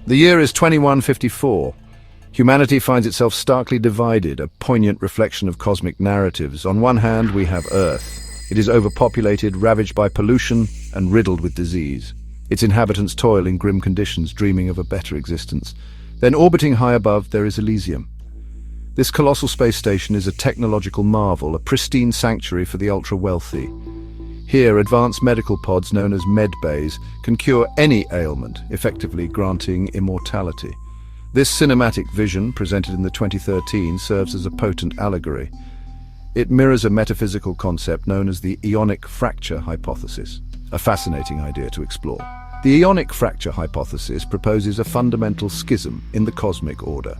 The year is 2154. Humanity finds itself starkly divided, a poignant reflection of cosmic narratives. On one hand, we have Earth. It is overpopulated, ravaged by pollution, and riddled with disease. Its inhabitants toil in grim conditions, dreaming of a better existence. Then, orbiting high above, there is Elysium. This colossal space station is a technological marvel, a pristine sanctuary for the ultra-wealthy. Here, advanced medical pods known as medbays can cure any ailment, effectively granting immortality. This cinematic vision, presented in the 2013, serves as a potent allegory. It mirrors a metaphysical concept known as the Aeonic Fracture Hypothesis, a fascinating idea to explore. The Aeonic Fracture Hypothesis proposes a fundamental schism in the cosmic order.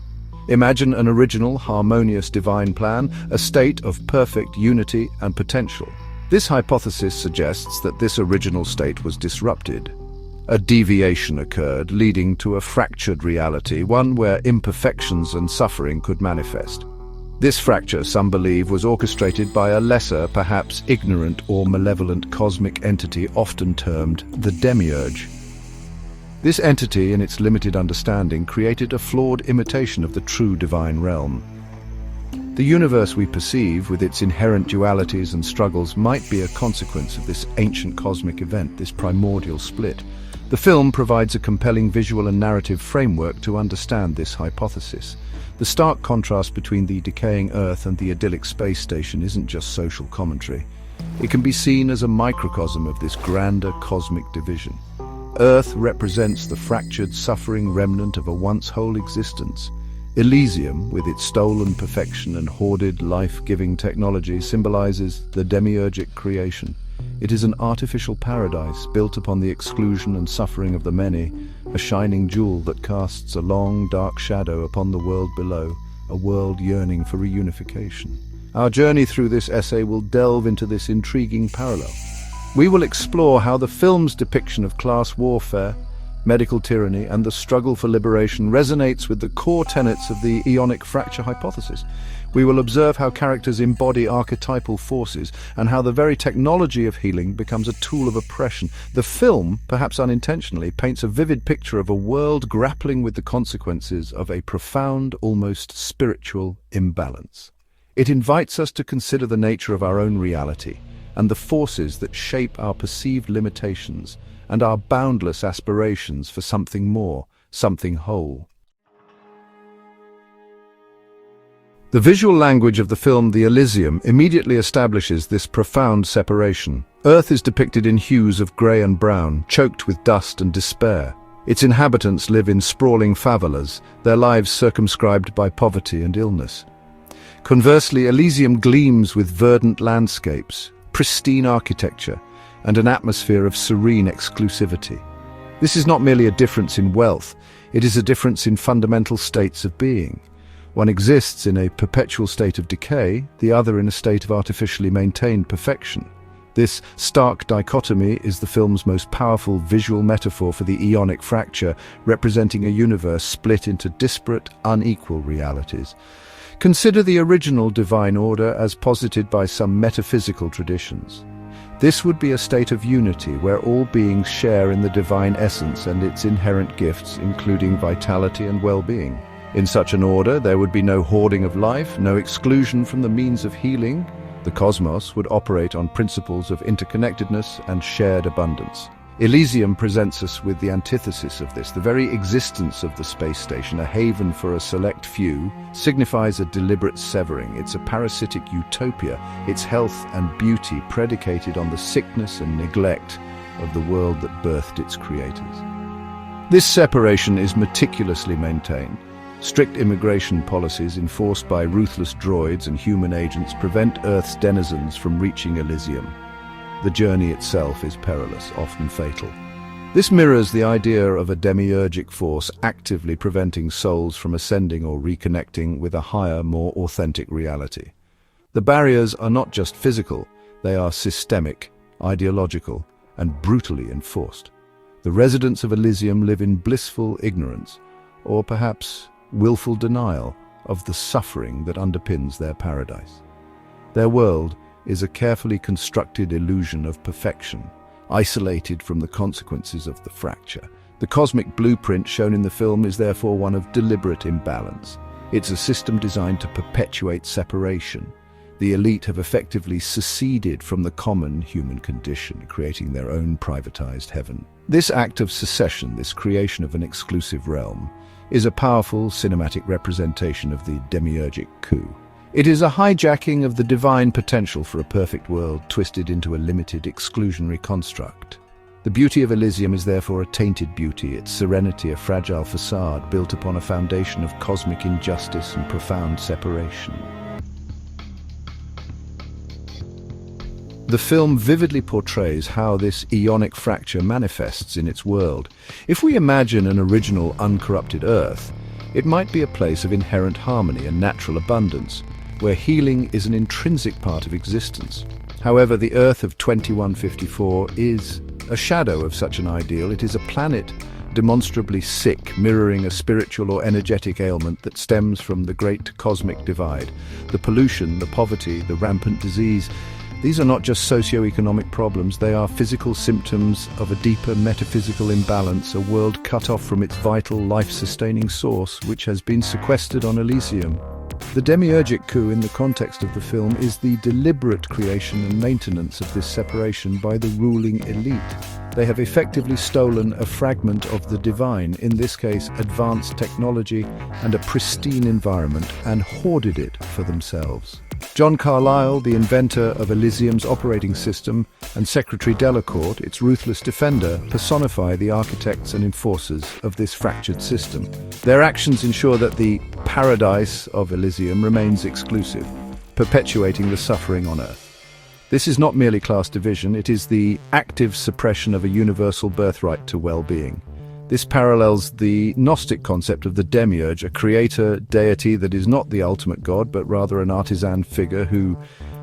Imagine an original, harmonious divine plan, a state of perfect unity and potential. This hypothesis suggests that this original state was disrupted. A deviation occurred, leading to a fractured reality, one where imperfections and suffering could manifest. This fracture, some believe, was orchestrated by a lesser, perhaps ignorant or malevolent cosmic entity often termed the Demiurge. This entity, in its limited understanding, created a flawed imitation of the true divine realm. The universe we perceive, with its inherent dualities and struggles, might be a consequence of this ancient cosmic event, this primordial split. The film provides a compelling visual and narrative framework to understand this hypothesis. The stark contrast between the decaying Earth and the idyllic space station isn't just social commentary. It can be seen as a microcosm of this grander cosmic division. Earth represents the fractured, suffering remnant of a once whole existence. Elysium, with its stolen perfection and hoarded, life-giving technology, symbolizes the demiurgic creation. It is an artificial paradise built upon the exclusion and suffering of the many, a shining jewel that casts a long, dark shadow upon the world below, a world yearning for reunification. Our journey through this essay will delve into this intriguing parallel. We will explore how the film's depiction of class warfare, medical tyranny, and the struggle for liberation resonates with the core tenets of the Aeonic Fracture Hypothesis. We will observe how characters embody archetypal forces and how the very technology of healing becomes a tool of oppression. The film, perhaps unintentionally, paints a vivid picture of a world grappling with the consequences of a profound, almost spiritual imbalance. It invites us to consider the nature of our own reality and the forces that shape our perceived limitations and our boundless aspirations for something more, something whole. The visual language of the film The Elysium immediately establishes this profound separation. Earth is depicted in hues of grey and brown, choked with dust and despair. Its inhabitants live in sprawling favelas, their lives circumscribed by poverty and illness. Conversely, Elysium gleams with verdant landscapes, pristine architecture, and an atmosphere of serene exclusivity. This is not merely a difference in wealth, it is a difference in fundamental states of being. One exists in a perpetual state of decay, the other in a state of artificially maintained perfection. This stark dichotomy is the film's most powerful visual metaphor for the Aeonic fracture, representing a universe split into disparate, unequal realities. Consider the original divine order as posited by some metaphysical traditions. This would be a state of unity where all beings share in the divine essence and its inherent gifts, including vitality and well-being. In such an order, there would be no hoarding of life, no exclusion from the means of healing. The cosmos would operate on principles of interconnectedness and shared abundance. Elysium presents us with the antithesis of this. The very existence of the space station, a haven for a select few, signifies a deliberate severing. It's a parasitic utopia, its health and beauty predicated on the sickness and neglect of the world that birthed its creators. This separation is meticulously maintained. Strict immigration policies enforced by ruthless droids and human agents prevent Earth's denizens from reaching Elysium. The journey itself is perilous, often fatal. This mirrors the idea of a demiurgic force actively preventing souls from ascending or reconnecting with a higher, more authentic reality. The barriers are not just physical, they are systemic, ideological, and brutally enforced. The residents of Elysium live in blissful ignorance, or perhaps willful denial, of the suffering that underpins their paradise. Their world is a carefully constructed illusion of perfection, isolated from the consequences of the fracture. The cosmic blueprint shown in the film is therefore one of deliberate imbalance. It's a system designed to perpetuate separation. The elite have effectively seceded from the common human condition, creating their own privatized heaven. This act of secession, this creation of an exclusive realm, is a powerful cinematic representation of the Demiurgic coup. It is a hijacking of the divine potential for a perfect world twisted into a limited, exclusionary construct. The beauty of Elysium is therefore a tainted beauty, its serenity a fragile facade built upon a foundation of cosmic injustice and profound separation. The film vividly portrays how this Aeonic fracture manifests in its world. If we imagine an original, uncorrupted Earth, it might be a place of inherent harmony and natural abundance, where healing is an intrinsic part of existence. However, the Earth of 2154 is a shadow of such an ideal. It is a planet demonstrably sick, mirroring a spiritual or energetic ailment that stems from the great cosmic divide. The pollution, the poverty, the rampant disease, these are not just socio-economic problems, they are physical symptoms of a deeper metaphysical imbalance, a world cut off from its vital, life-sustaining source, which has been sequestered on Elysium. The Demiurgic coup in the context of the film is the deliberate creation and maintenance of this separation by the ruling elite. They have effectively stolen a fragment of the divine, in this case advanced technology and a pristine environment, and hoarded it for themselves. John Carlyle, the inventor of Elysium's operating system, and Secretary Delacourt, its ruthless defender, personify the architects and enforcers of this fractured system. Their actions ensure that the paradise of Elysium remains exclusive, perpetuating the suffering on Earth. This is not merely class division, it is the active suppression of a universal birthright to well-being. This parallels the Gnostic concept of the Demiurge, a creator deity that is not the ultimate god, but rather an artisan figure who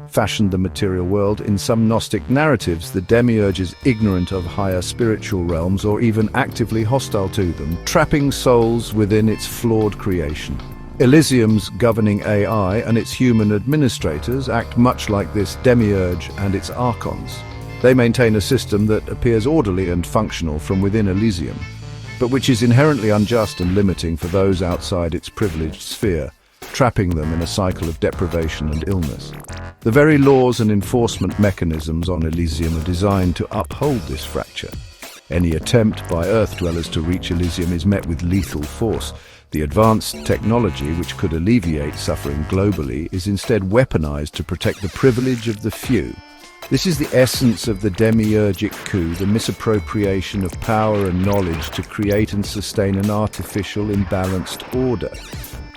fashioned the material world. In some Gnostic narratives, the Demiurge is ignorant of higher spiritual realms or even actively hostile to them, trapping souls within its flawed creation. Elysium's governing AI and its human administrators act much like this Demiurge and its archons. They maintain a system that appears orderly and functional from within Elysium, but which is inherently unjust and limiting for those outside its privileged sphere, trapping them in a cycle of deprivation and illness. The very laws and enforcement mechanisms on Elysium are designed to uphold this fracture. Any attempt by Earth dwellers to reach Elysium is met with lethal force. The advanced technology, which could alleviate suffering globally, is instead weaponized to protect the privilege of the few. This is the essence of the Demiurgic coup, the misappropriation of power and knowledge to create and sustain an artificial, imbalanced order.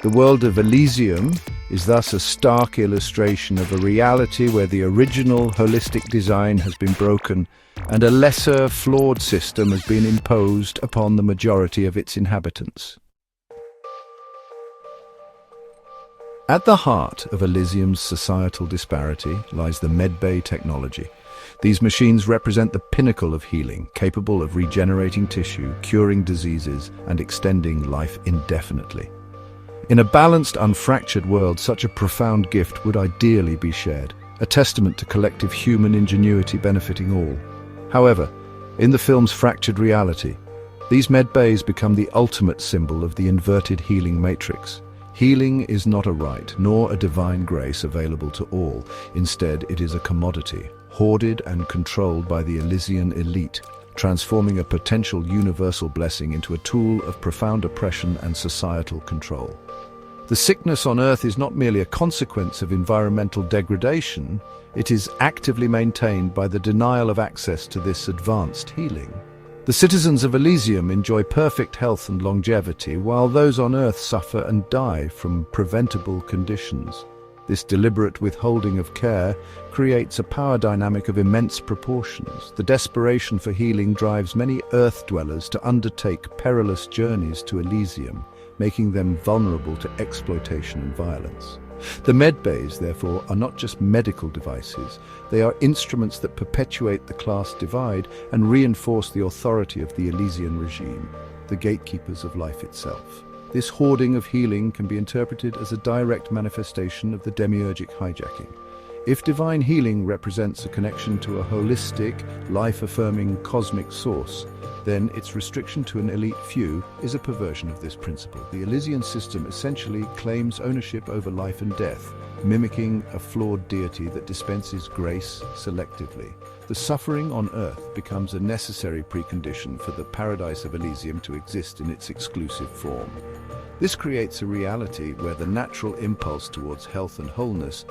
The world of Elysium is thus a stark illustration of a reality where the original holistic design has been broken and a lesser, flawed system has been imposed upon the majority of its inhabitants. At the heart of Elysium's societal disparity lies the medbay technology. These machines represent the pinnacle of healing, capable of regenerating tissue, curing diseases, and extending life indefinitely. In a balanced, unfractured world, such a profound gift would ideally be shared, a testament to collective human ingenuity benefiting all. However, in the film's fractured reality, these medbays become the ultimate symbol of the inverted healing matrix. Healing is not a right, nor a divine grace available to all. Instead, it is a commodity, hoarded and controlled by the Elysian elite, transforming a potential universal blessing into a tool of profound oppression and societal control. The sickness on Earth is not merely a consequence of environmental degradation, it is actively maintained by the denial of access to this advanced healing. The citizens of Elysium enjoy perfect health and longevity, while those on Earth suffer and die from preventable conditions. This deliberate withholding of care creates a power dynamic of immense proportions. The desperation for healing drives many Earth dwellers to undertake perilous journeys to Elysium, making them vulnerable to exploitation and violence. The medbays, therefore, are not just medical devices. They are instruments that perpetuate the class divide and reinforce the authority of the Elysian regime, the gatekeepers of life itself. This hoarding of healing can be interpreted as a direct manifestation of the Demiurgic hijacking. If divine healing represents a connection to a holistic, life-affirming cosmic source, then its restriction to an elite few is a perversion of this principle. The Elysian system essentially claims ownership over life and death, mimicking a flawed deity that dispenses grace selectively. The suffering on earth becomes a necessary precondition for the paradise of Elysium to exist in its exclusive form. This creates a reality where the natural impulse towards health and wholeness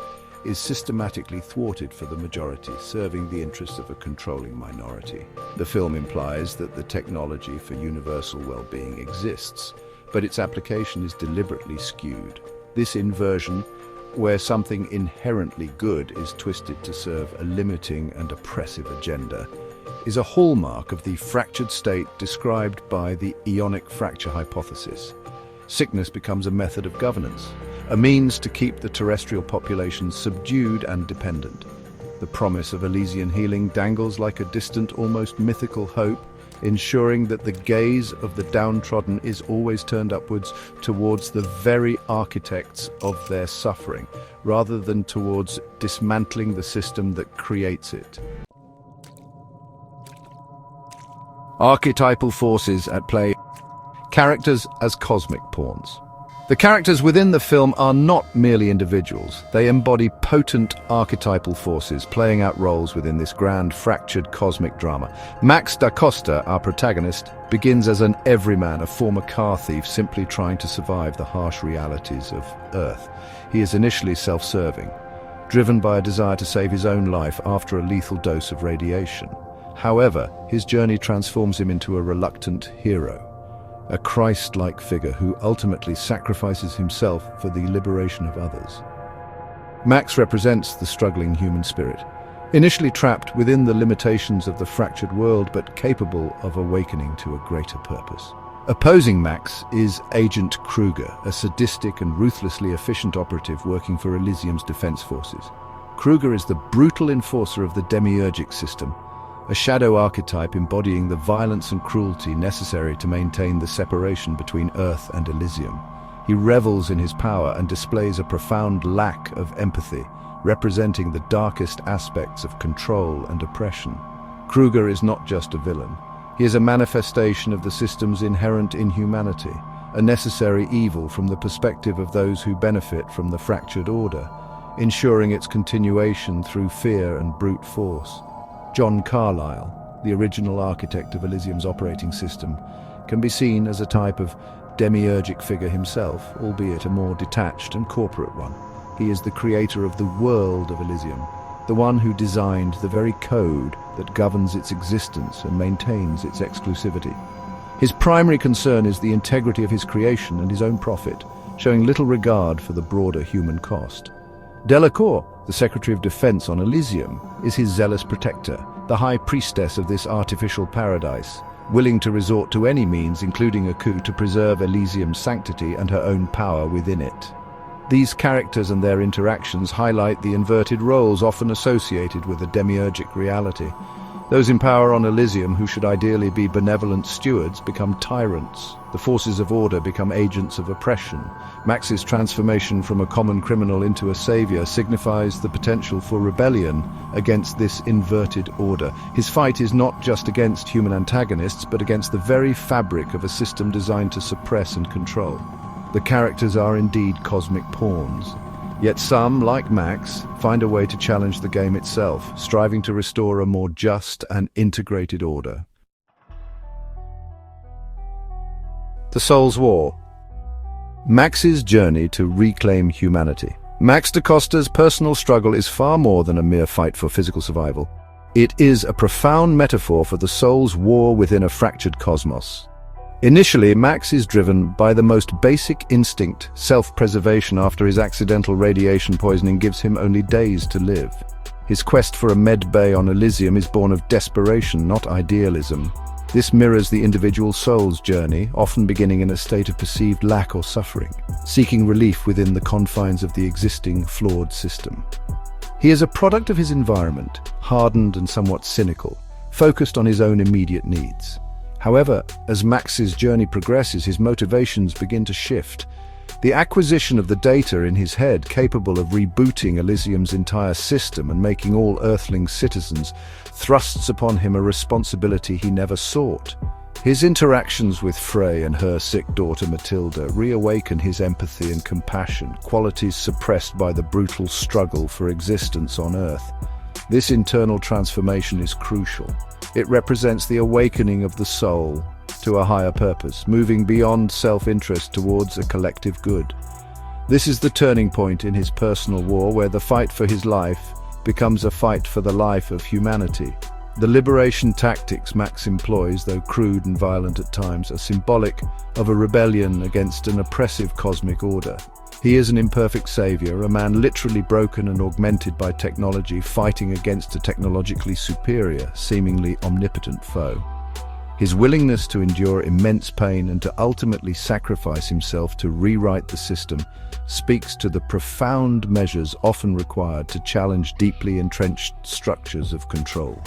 is systematically thwarted for the majority, serving the interests of a controlling minority. The film implies that the technology for universal well-being exists, but its application is deliberately skewed. This inversion, where something inherently good is twisted to serve a limiting and oppressive agenda, is a hallmark of the fractured state described by the Aeonic Fracture Hypothesis. Sickness becomes a method of governance, a means to keep the terrestrial population subdued and dependent. The promise of Elysian healing dangles like a distant, almost mythical hope, ensuring that the gaze of the downtrodden is always turned upwards towards the very architects of their suffering, rather than towards dismantling the system that creates it. Archetypal forces at play. Characters as cosmic pawns. The characters within the film are not merely individuals. They embody potent archetypal forces, playing out roles within this grand, fractured cosmic drama. Max da Costa, our protagonist, begins as an everyman, a former car thief simply trying to survive the harsh realities of Earth. He is initially self-serving, driven by a desire to save his own life after a lethal dose of radiation. However, his journey transforms him into a reluctant hero, a Christ-like figure who ultimately sacrifices himself for the liberation of others. Max represents the struggling human spirit, initially trapped within the limitations of the fractured world but capable of awakening to a greater purpose. Opposing Max is Agent Kruger, a sadistic and ruthlessly efficient operative working for Elysium's defense forces. Kruger is the brutal enforcer of the Demiurgic system, a shadow archetype embodying the violence and cruelty necessary to maintain the separation between Earth and Elysium. He revels in his power and displays a profound lack of empathy, representing the darkest aspects of control and oppression. Kruger is not just a villain. He is a manifestation of the system's inherent inhumanity, a necessary evil from the perspective of those who benefit from the fractured order, ensuring its continuation through fear and brute force. John Carlyle, the original architect of Elysium's operating system, can be seen as a type of demiurgic figure himself, albeit a more detached and corporate one. He is the creator of the world of Elysium, the one who designed the very code that governs its existence and maintains its exclusivity. His primary concern is the integrity of his creation and his own profit, showing little regard for the broader human cost. Delacour, the Secretary of Defense on Elysium, is his zealous protector, the high priestess of this artificial paradise, willing to resort to any means, including a coup, to preserve Elysium's sanctity and her own power within it. These characters and their interactions highlight the inverted roles often associated with a demiurgic reality. Those in power on Elysium, who should ideally be benevolent stewards, become tyrants. The forces of order become agents of oppression. Max's transformation from a common criminal into a savior signifies the potential for rebellion against this inverted order. His fight is not just against human antagonists, but against the very fabric of a system designed to suppress and control. The characters are indeed cosmic pawns. Yet some, like Max, find a way to challenge the game itself, striving to restore a more just and integrated order. The Soul's War. Max's journey to reclaim humanity. Max da Costa's personal struggle is far more than a mere fight for physical survival. It is a profound metaphor for the soul's war within a fractured cosmos. Initially, Max is driven by the most basic instinct, self-preservation, after his accidental radiation poisoning gives him only days to live. His quest for a med bay on Elysium is born of desperation, not idealism. This mirrors the individual soul's journey, often beginning in a state of perceived lack or suffering, seeking relief within the confines of the existing, flawed system. He is a product of his environment, hardened and somewhat cynical, focused on his own immediate needs. However, as Max's journey progresses, his motivations begin to shift. The acquisition of the data in his head, capable of rebooting Elysium's entire system and making all Earthlings citizens, thrusts upon him a responsibility he never sought. His interactions with Frey and her sick daughter Matilda reawaken his empathy and compassion, qualities suppressed by the brutal struggle for existence on Earth. This internal transformation is crucial. It represents the awakening of the soul to a higher purpose, moving beyond self-interest towards a collective good. This is the turning point in his personal war, where the fight for his life becomes a fight for the life of humanity. The liberation tactics Max employs, though crude and violent at times, are symbolic of a rebellion against an oppressive cosmic order. He is an imperfect savior, a man literally broken and augmented by technology, fighting against a technologically superior, seemingly omnipotent foe. His willingness to endure immense pain and to ultimately sacrifice himself to rewrite the system speaks to the profound measures often required to challenge deeply entrenched structures of control.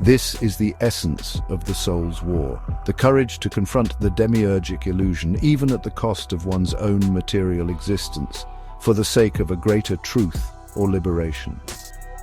This is the essence of the soul's war, the courage to confront the demiurgic illusion even at the cost of one's own material existence, for the sake of a greater truth or liberation.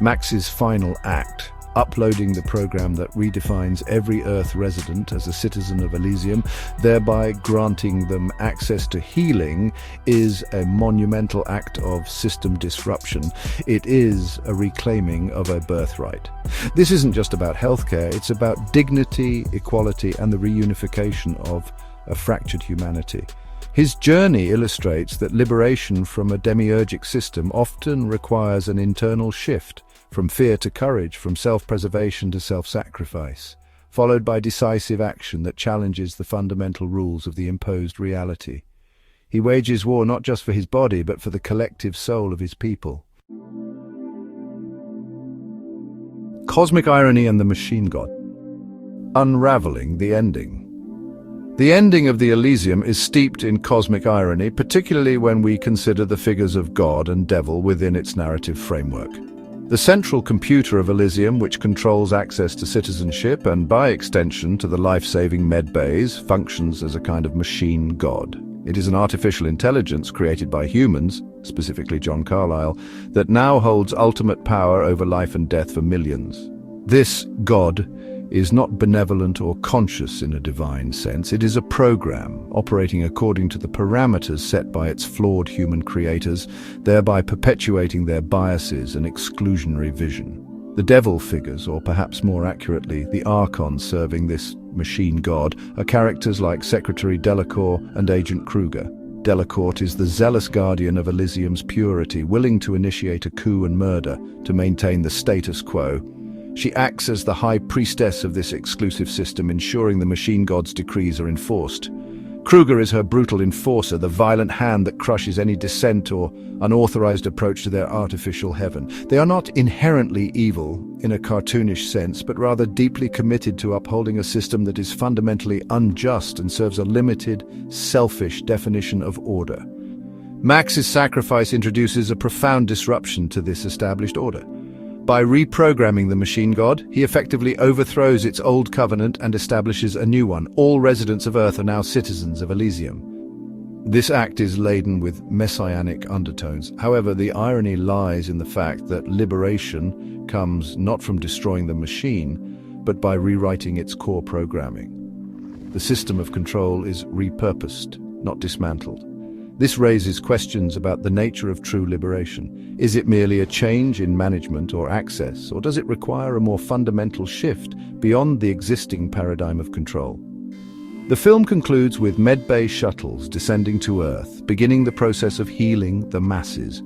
Max's final act, uploading the program that redefines every Earth resident as a citizen of Elysium, thereby granting them access to healing, is a monumental act of system disruption. It is a reclaiming of a birthright. This isn't just about healthcare, it's about dignity, equality, and the reunification of a fractured humanity. His journey illustrates that liberation from a demiurgic system often requires an internal shift, from fear to courage, from self-preservation to self-sacrifice, followed by decisive action that challenges the fundamental rules of the imposed reality. He wages war not just for his body, but for the collective soul of his people. Cosmic irony and the machine god. Unravelling the Ending. The ending of the Elysium is steeped in cosmic irony, particularly when we consider the figures of God and devil within its narrative framework. The central computer of Elysium, which controls access to citizenship and, by extension, to the life-saving medbays, functions as a kind of machine god. It is an artificial intelligence created by humans, specifically John Carlyle, that now holds ultimate power over life and death for millions. This god is not benevolent or conscious in a divine sense. It is a program operating according to the parameters set by its flawed human creators, thereby perpetuating their biases and exclusionary vision. The devil figures, or perhaps more accurately, the archons serving this machine god, are characters like Secretary Delacour and Agent Kruger. Delacour is the zealous guardian of Elysium's purity, willing to initiate a coup and murder to maintain the status quo. She acts as the high priestess of this exclusive system, ensuring the machine god's decrees are enforced. Kruger is her brutal enforcer, the violent hand that crushes any dissent or unauthorized approach to their artificial heaven. They are not inherently evil in a cartoonish sense, but rather deeply committed to upholding a system that is fundamentally unjust and serves a limited, selfish definition of order. Max's sacrifice introduces a profound disruption to this established order. By reprogramming the machine god, he effectively overthrows its old covenant and establishes a new one. All residents of Earth are now citizens of Elysium. This act is laden with messianic undertones. However, the irony lies in the fact that liberation comes not from destroying the machine, but by rewriting its core programming. The system of control is repurposed, not dismantled. This raises questions about the nature of true liberation. Is it merely a change in management or access, or does it require a more fundamental shift beyond the existing paradigm of control? The film concludes with medbay shuttles descending to Earth, beginning the process of healing the masses.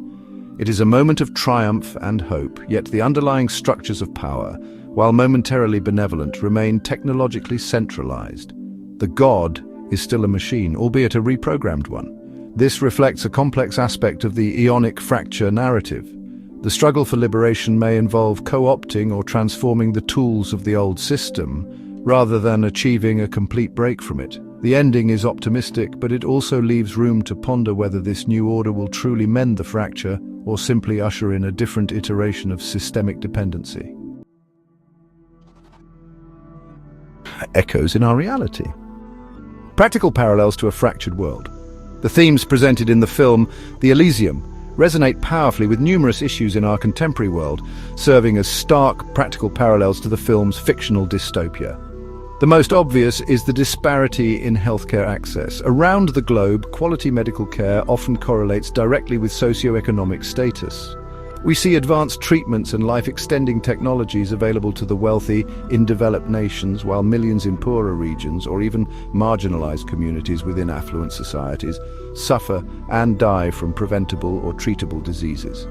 It is a moment of triumph and hope, yet the underlying structures of power, while momentarily benevolent, remain technologically centralized. The god is still a machine, albeit a reprogrammed one. This reflects a complex aspect of the Aeonic Fracture narrative. The struggle for liberation may involve co-opting or transforming the tools of the old system, rather than achieving a complete break from it. The ending is optimistic, but it also leaves room to ponder whether this new order will truly mend the fracture or simply usher in a different iteration of systemic dependency. Echoes in our reality. Practical parallels to a fractured world. The themes presented in the film, The Elysium, resonate powerfully with numerous issues in our contemporary world, serving as stark practical parallels to the film's fictional dystopia. The most obvious is the disparity in healthcare access. Around the globe, quality medical care often correlates directly with socioeconomic status. We see advanced treatments and life-extending technologies available to the wealthy in developed nations, while millions in poorer regions or even marginalized communities within affluent societies suffer and die from preventable or treatable diseases.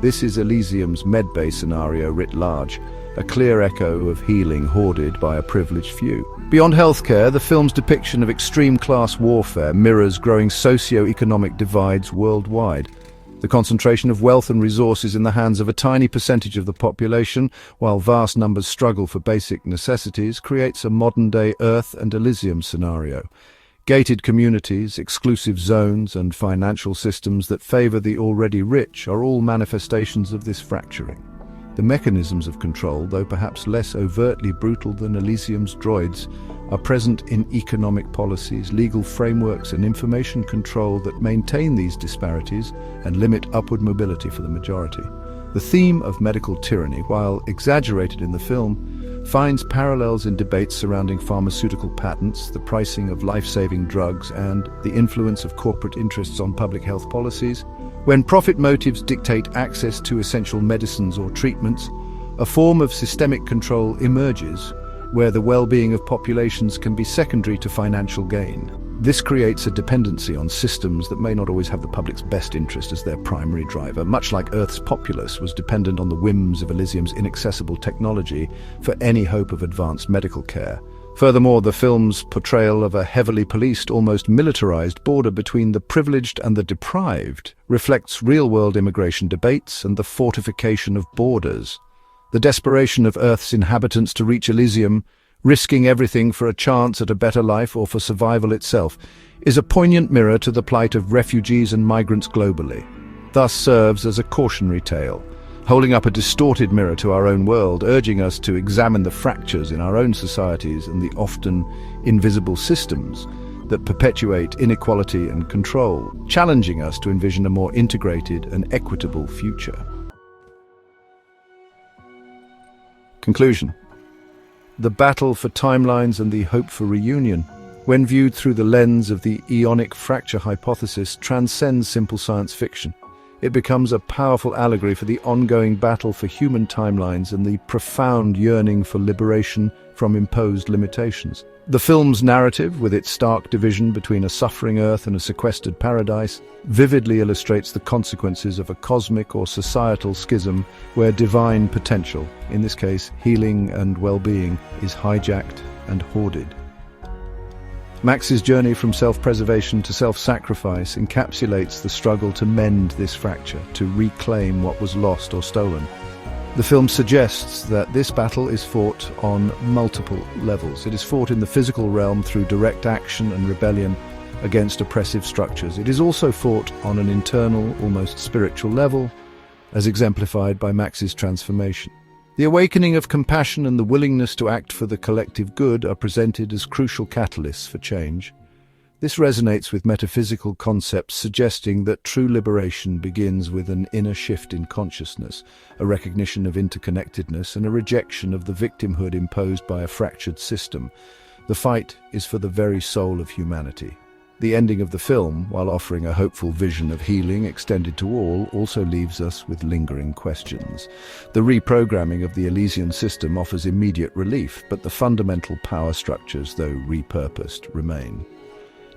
This is Elysium's medbay scenario writ large, a clear echo of healing hoarded by a privileged few. Beyond healthcare, the film's depiction of extreme class warfare mirrors growing socio-economic divides worldwide. The concentration of wealth and resources in the hands of a tiny percentage of the population, while vast numbers struggle for basic necessities, creates a modern-day Earth and Elysium scenario. Gated communities, exclusive zones, and financial systems that favor the already rich are all manifestations of this fracturing. The mechanisms of control, though perhaps less overtly brutal than Elysium's droids, are present in economic policies, legal frameworks, and information control that maintain these disparities and limit upward mobility for the majority. The theme of medical tyranny, while exaggerated in the film, finds parallels in debates surrounding pharmaceutical patents, the pricing of life-saving drugs, and the influence of corporate interests on public health policies. When profit motives dictate access to essential medicines or treatments, a form of systemic control emerges where the well-being of populations can be secondary to financial gain. This creates a dependency on systems that may not always have the public's best interest as their primary driver, much like Earth's populace was dependent on the whims of Elysium's inaccessible technology for any hope of advanced medical care. Furthermore, the film's portrayal of a heavily policed, almost militarized border between the privileged and the deprived reflects real-world immigration debates and the fortification of borders. The desperation of Earth's inhabitants to reach Elysium, risking everything for a chance at a better life or for survival itself, is a poignant mirror to the plight of refugees and migrants globally. Thus serves as a cautionary tale, holding up a distorted mirror to our own world, urging us to examine the fractures in our own societies and the often invisible systems that perpetuate inequality and control, challenging us to envision a more integrated and equitable future. Conclusion. The battle for timelines and the hope for reunion, when viewed through the lens of the Aeonic Fracture Hypothesis, transcends simple science fiction. It becomes a powerful allegory for the ongoing battle for human timelines and the profound yearning for liberation from imposed limitations. The film's narrative, with its stark division between a suffering Earth and a sequestered paradise, vividly illustrates the consequences of a cosmic or societal schism where divine potential, in this case healing and well-being, is hijacked and hoarded. Max's journey from self-preservation to self-sacrifice encapsulates the struggle to mend this fracture, to reclaim what was lost or stolen. The film suggests that this battle is fought on multiple levels. It is fought in the physical realm through direct action and rebellion against oppressive structures. It is also fought on an internal, almost spiritual level, as exemplified by Max's transformation. The awakening of compassion and the willingness to act for the collective good are presented as crucial catalysts for change. This resonates with metaphysical concepts suggesting that true liberation begins with an inner shift in consciousness, a recognition of interconnectedness, and a rejection of the victimhood imposed by a fractured system. The fight is for the very soul of humanity. The ending of the film, while offering a hopeful vision of healing extended to all, also leaves us with lingering questions. The reprogramming of the Elysian system offers immediate relief, but the fundamental power structures, though repurposed, remain.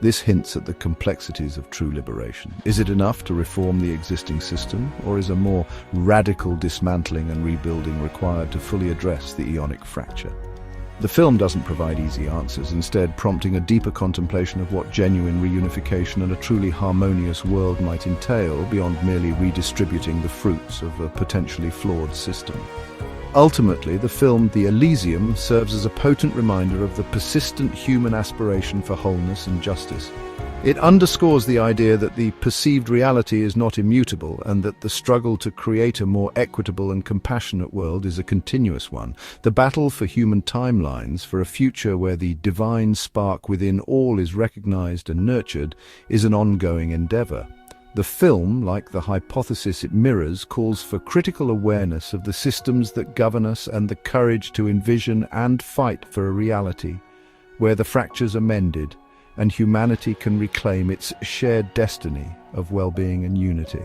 This hints at the complexities of true liberation. Is it enough to reform the existing system, or is a more radical dismantling and rebuilding required to fully address the Aeonic fracture? The film doesn't provide easy answers, instead prompting a deeper contemplation of what genuine reunification and a truly harmonious world might entail beyond merely redistributing the fruits of a potentially flawed system. Ultimately, the film The Elysium serves as a potent reminder of the persistent human aspiration for wholeness and justice. It underscores the idea that the perceived reality is not immutable and that the struggle to create a more equitable and compassionate world is a continuous one. The battle for human timelines, for a future where the divine spark within all is recognized and nurtured, is an ongoing endeavor. The film, like the hypothesis it mirrors, calls for critical awareness of the systems that govern us and the courage to envision and fight for a reality where the fractures are mended and humanity can reclaim its shared destiny of well-being and unity.